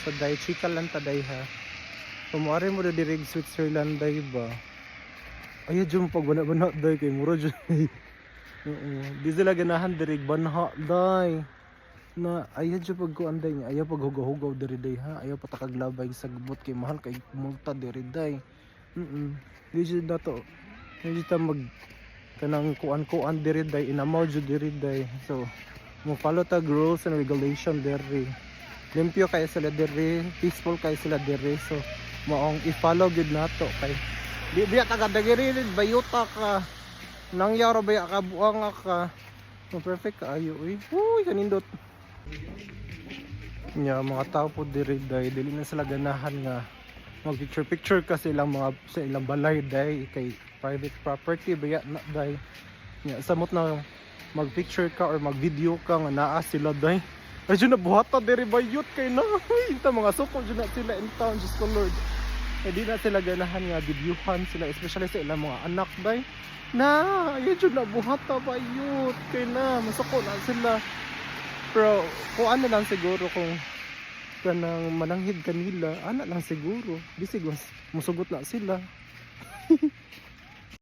ta day chika lang ta day ha. Kumare mo diri Switzerland day ba. Ayo jud pag bana day kay mura jud. Oo, di sila ganahan diri banha day. Na ayaw dyan pagkuanday niya, ayaw paghugaw-hugaw diri day ha, ayaw patakaglabay sa gubot kay mahal kay multa diri day. Di dyan na to, di dyan mag kanang kuan-kuan diri day, inamaw dyan diri day. So, mo follow tag rules and regulation diri. Limpyo kayo sila diri, peaceful kayo sila diri. So, maong i-follow gud nato kay di biya taga dagiri bayuta ka. Nangyaro baya ka buang ka. No, perfect kaayo uy. Uy kanindot. Nya mga tao po diri day dili na sila ganahan nga mag picture ka sa ilang mga sa ilang balay day kay private property baya na day. Nya samot na mag picture ka or mag video ka nga naa sila day. Ay na buhata diri bayot kay na. Ita mga suko jud na sila in town just the Lord. Kay di na sila ganahan nga videohan sila especially sa ilang mga anak day. Na ay na buhata bayot kay na masuko na sila. Pero kung ano lang siguro kung kanang mananghid kanila, ana lang siguro. Bisig mas musugot na sila.